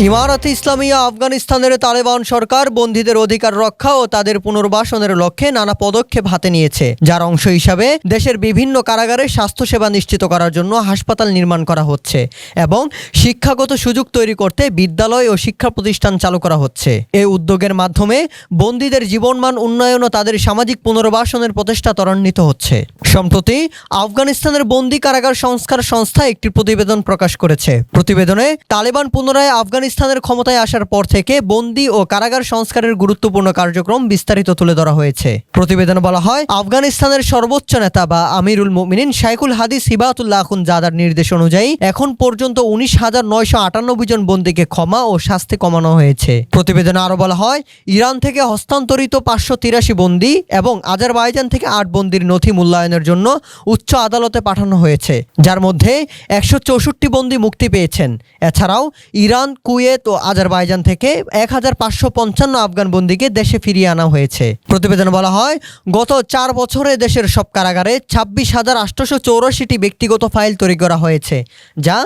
ইমারাতে ইসলামিয়া আফগানিস্তানের তালেবান সরকার বন্দীদের অধিকার রক্ষা ও তাদের পুনর্বাসনের লক্ষ্যে নানা পদক্ষেপ হাতে নিয়েছে, যার অংশ হিসাবে দেশের বিভিন্ন কারাগারে স্বাস্থ্যসেবা নিশ্চিত করার জন্য হাসপাতাল নির্মাণ করা হচ্ছে এবং শিক্ষাগত সুযোগ তৈরি করতে বিদ্যালয় ও শিক্ষা প্রতিষ্ঠান চালু করা হচ্ছে। এই উদ্যোগের মাধ্যমে বন্দীদের জীবনমান উন্নয়ন ও তাদের সামাজিক পুনর্বাসনের প্রচেষ্টা ত্বরান্বিত হচ্ছে। সম্প্রতি আফগানিস্তানের বন্দী কারাগার সংস্কার সংস্থা একটি প্রতিবেদন প্রকাশ করেছে। প্রতিবেদনে তালেবান পুনরায় আফগানিস্তানের ক্ষমতায় আসার পর থেকে বন্দী ও কারাগার সংস্কারের গুরুত্বপূর্ণ কার্যক্রম বিস্তারিত তুলে ধরা হয়েছে। প্রতিবেদনে বলা হয়, আফগানিস্তানের সর্বোচ্চ নেতা বা আমিরুল মুমিনিন শাইখুল হাদিস হিবাতুল্লাহ আখুনজাদার নির্দেশ অনুযায়ী এখন পর্যন্ত 19,998 জন বন্দীকে ক্ষমা ও শাস্তি কমানো হয়েছে। প্রতিবেদনে আরো বলা হয়, ইরান থেকে হস্তান্তরিত 583 বন্দী এবং আজারবাইজান থেকে 8 বন্দীর নথি মূল্যায়নের জন্য উচ্চ আদালতে পাঠানো হয়েছে, যার মধ্যে 164 বন্দী মুক্তি পেয়েছেন। এছাড়াও ইরান, কুয়েত ও আজারবাইজান থেকে 1555 আফগান বন্দীকে দেশে ফিরিয়ে আনা হয়েছে। প্রতিবেদনে বলা হয়, গত 4 বছরে দেশের সব কারাগারে 26,884টি ব্যক্তিগত ফাইল তৈরি করা হয়েছে, যা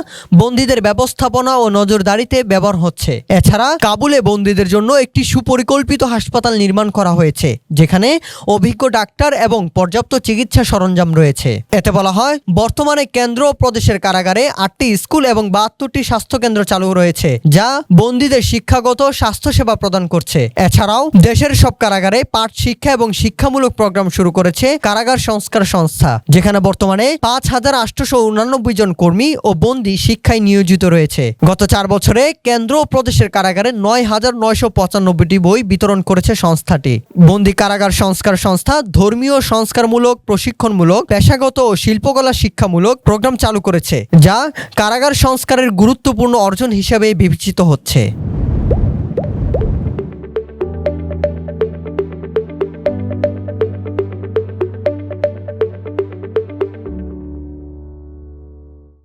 বন্দীদের ব্যবস্থাপনা ও নজরদারিতে ব্যবহার হচ্ছে। এছাড়া কাবুলে বন্দীদের জন্য একটি সুপরিকল্পিত হাসপাতাল নির্মাণ করা হয়েছে, যেখানে অভিজ্ঞ ডাক্তার এবং পর্যাপ্ত চিকিৎসা সরঞ্জাম রয়েছে। এতে বলা হয়, বর্তমানে কেন্দ্র ও প্রদেশের কারাগারে 8টি স্কুল এবং 72টি স্বাস্থ্যকেন্দ্র চালু রয়েছে, যা বন্দীদের শিক্ষাগত স্বাস্থ্যসেবা প্রদান করছে। এছাড়াও দেশের সব কারাগারে পাঠ শিক্ষা এবং শিক্ষামূলক প্রোগ্রাম শুরু করেছে কারাগার সংস্কার সংস্থা, যেখানে বর্তমানে 5,889 জন কর্মী ও বন্দী শিক্ষায় নিয়োজিত রয়েছে। গত 4 বছরে কেন্দ্র ও প্রদেশের কারাগারে 9,995টি বই বিতরণ করেছে সংস্থাটি। বন্দী কারাগার সংস্কার সংস্থা ধর্মীয় সংস্কারমূলক, প্রশিক্ষণমূলক, পেশাগত ও শিল্পকলা শিক্ষামূলক প্রোগ্রাম চালু করেছে, যা কারাগার সংস্কারের গুরুত্বপূর্ণ অর্জন হিসেবে বিবেচিত হচ্ছে।